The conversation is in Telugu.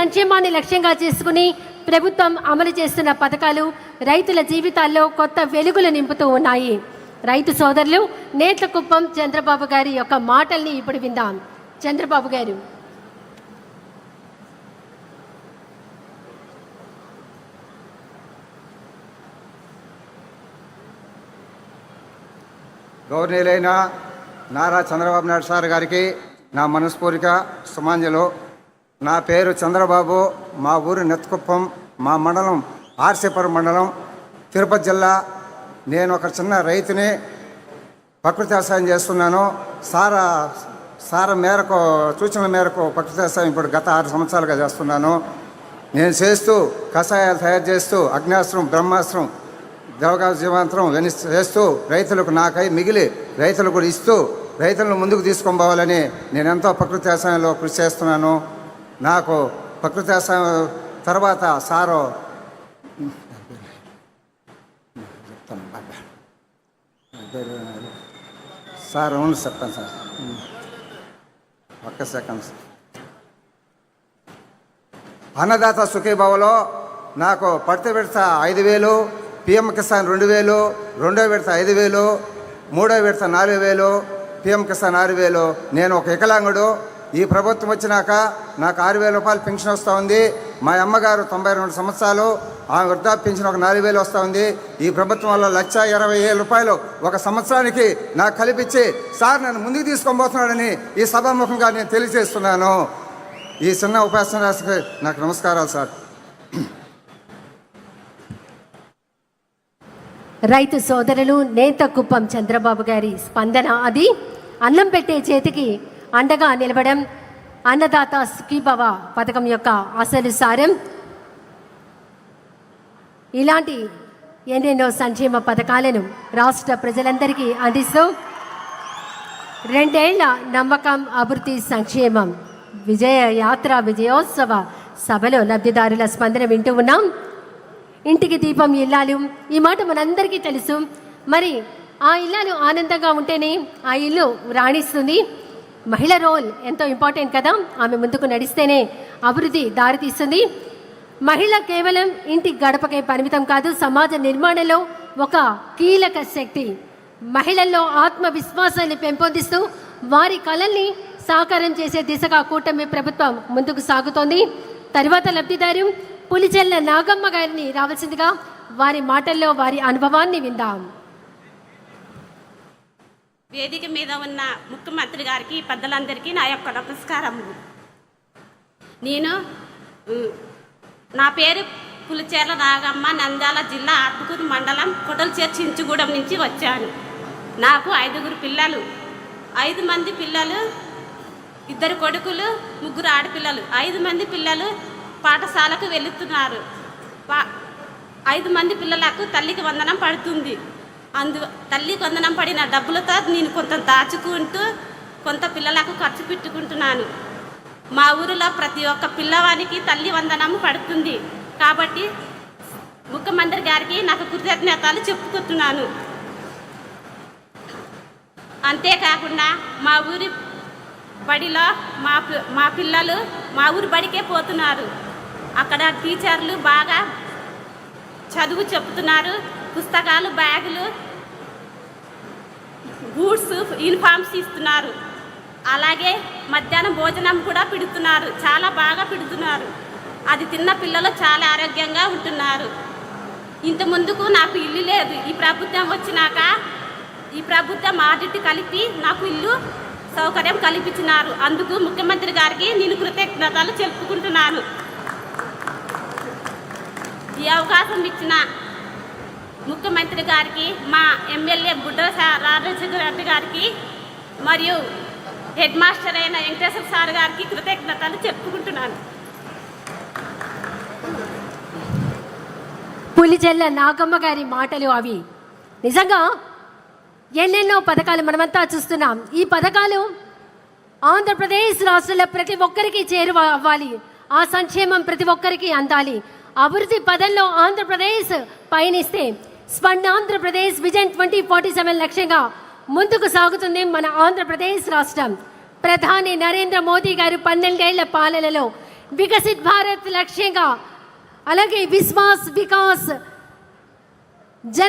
సంక్షేమాన్ని లక్ష్యంగా చేసుకుని ప్రభుత్వం అమలు చేస్తున్న పథకాలు రైతుల జీవితాల్లో కొత్త వెలుగులు నింపుతూ ఉన్నాయి. రైతు సోదరులు నేట్లకుప్పం చంద్రబాబు గారి యొక్క మాటల్ని ఇప్పుడు విందాం. చంద్రబాబు గారు. గౌరవనీయులైన నారా చంద్రబాబు నాయుడు సార్ గారికి నా మనస్ఫూర్తిక సుమాంజలు. నా పేరు చంద్రబాబు, మా ఊరు నెత్తుకుప్పం, మా మండలం ఆర్సీపురం మండలం, తిరుపతి జిల్లా. నేను ఒక చిన్న రైతుని, ప్రకృతి వ్యవసాయం చేస్తున్నాను. సార మేరకు సూచనల మేరకు ప్రకృతి వ్యవసాయం ఇప్పుడు గత 6 సంవత్సరాలుగా చేస్తున్నాను. నేను చేస్తూ కషాయాలు తయారు చేస్తూ అగ్నాస్త్రం, బ్రహ్మాస్త్రం, దేవగా జీవాంతరం ఇవన్నీ చేస్తూ రైతులకు నాకై మిగిలి రైతులకు కూడా ఇస్తూ రైతులను ముందుకు తీసుకొని పోవాలని నేను ఎంతో ప్రకృతి వ్యవసాయంలో కృషి చేస్తున్నాను. నాకు ప్రకృతి వ్యవసాయం తర్వాత సారు సార్ అవును చెప్తాను సార్, ఒక్క సెకండ్. అన్నదాత సుఖీభావలో నాకు పడితే విడత 5,000, పిఎం కిసాన్ 2,000, రెండో విడత 5,000, మూడో విడత 4,000, పిఎం కిసాన్ 6,000. నేను ఒక వికలాంగుడు. ఈ ప్రభుత్వం వచ్చినాక నాకు 6,000 రూపాయలు పెన్షన్ వస్తూ ఉంది. మా అమ్మగారు 92 సంవత్సరాలు, ఆమె వృద్ధాప్య పెన్షన్ ఒక 4,000 వస్తూ ఉంది. ఈ ప్రభుత్వం వల్ల 1,20,000 రూపాయలు ఒక సంవత్సరానికి నాకు కల్పించి సార్ నన్ను ముందుకు తీసుకొని పోతున్నాడని ఈ సభాముఖంగా నేను తెలియజేస్తున్నాను. ఈ చిన్న ఉపాసన రాశికి నాకు నమస్కారాలు సార్. రైతు సోదరులు నేతకుప్పం చంద్రబాబు గారి స్పందన అది. అన్నం పెట్టే చేతికి అండగా నిలవడం అన్నదాత సుఖీభవ పథకం యొక్క అసలు సారం. ఇలాంటి ఎన్నెన్నో సంక్షేమ పథకాలను రాష్ట్ర ప్రజలందరికీ అందిస్తూ 2 ఏళ్ల నమ్మకం, అభివృద్ధి, సంక్షేమం విజయోత్సవ సభలో లబ్ధిదారుల స్పందన వింటూ ఉన్నాం. ఇంటికి దీపం ఇల్లాలు, ఈ మాట మనందరికీ తెలుసు. మరి ఆ ఇల్లాలు ఆనందంగా ఉంటేనే ఆ ఇల్లు రాణిస్తుంది. మహిళ రోల్ ఎంతో ఇంపార్టెంట్ కదా. ఆమె ముందుకు నడిస్తేనే అభివృద్ధి దారితీస్తుంది. మహిళ కేవలం ఇంటి గడపకే పరిమితం కాదు, సమాజ నిర్మాణంలో ఒక కీలక శక్తి. మహిళల్లో ఆత్మవిశ్వాసాన్ని పెంపొందిస్తూ వారి కళల్ని సాకారం చేసే దిశగా కూటమి ప్రభుత్వం ముందుకు సాగుతోంది. తరువాత లబ్ధిదారు పులిచెల్ల నాగమ్మ గారిని రావాల్సిందిగా వారి మాటల్లో వారి అనుభవాన్ని విందాం. వేదిక మీద ఉన్న ముఖ్యమంత్రి గారికి, పెద్దలందరికీ నా యొక్క నమస్కారములు. నా పేరు పులిచెర్ల నాగమ్మ, నంద్యాల జిల్లా ఆత్మకూరు మండలం కొటల్చేరు చించుగూడెం నుంచి వచ్చాను. నాకు 5 పిల్లలు, 5 మంది పిల్లలు, 2 కొడుకులు, 3 ఆడపిల్లలు. 5 మంది పిల్లలు పాఠశాలకు వెళుతున్నారు. 5 మంది పిల్లలకు తల్లికి వందనం పడుతుంది. తల్లికి వందనం పడిన డబ్బులతో నేను కొంత దాచుకుంటూ కొంత పిల్లలకు ఖర్చు పెట్టుకుంటున్నాను. మా ఊరిలో ప్రతి ఒక్క పిల్లవానికి తల్లి వందనం పడుతుంది. కాబట్టి ముఖ్యమంత్రి గారికి నాకు కృతజ్ఞతలు చెప్పుకుంటున్నాను. అంతేకాకుండా మా ఊరి బడిలో మా పిల్లలు మా ఊరి బడికే పోతున్నారు. అక్కడ టీచర్లు బాగా చదువు చెప్తున్నారు. పుస్తకాలు, బ్యాగులు, బూట్స్, యూనిఫామ్స్ ఇస్తున్నారు. అలాగే మధ్యాహ్నం భోజనం కూడా పెడుతున్నారు. చాలా బాగా పెడుతున్నారు. అది తిన్న పిల్లలు చాలా ఆరోగ్యంగా ఉంటున్నారు. ఇంత ముందుకు నాకు ఇల్లు లేదు. ఈ ప్రభుత్వం వచ్చినాక ఈ ప్రభుత్వం ఆడిట్ కలిపి నాకు ఇల్లు సౌకర్యం కల్పించినారు. అందుకు ముఖ్యమంత్రి గారికి నేను కృతజ్ఞతలు చెప్పుకుంటున్నాను. ఈ అవకాశం ఇచ్చిన ముఖ్యమంత్రి గారికి, మా ఎమ్మెల్యే బుడ్డ రాజశేఖర రెడ్డి గారికి మరియు హెడ్ మాస్టర్ అయిన వెంకటేశ్వర సార్ గారికి కృతజ్ఞతలు చెప్పుకుంటున్నాను. పులిచెల్ల నాగమ్మ గారి మాటలు అవి. నిజంగా ఎన్నెన్నో పథకాలు మనమంతా చూస్తున్నాం. ఈ పథకాలు ఆంధ్రప్రదేశ్ రాష్ట్రంలో ప్రతి ఒక్కరికి చేరువ అవ్వాలి. ఆ సంక్షేమం ప్రతి ఒక్కరికి అందాలి. అభివృద్ధి పదంలో ఆంధ్రప్రదేశ్ పయనిస్తే స్వర్ణాంధ్రప్రదేశ్ విజన్ 2047 లక్ష్యంగా ముందుకు సాగుతుంది మన ఆంధ్రప్రదేశ్ రాష్ట్రం. ప్రధాని నరేంద్ర మోదీ గారు 12 ఏళ్ల పాలనలో వికసిత్ భారత్ లక్ష్యంగా, అలాగే విశ్వాస్ వికాస్ జన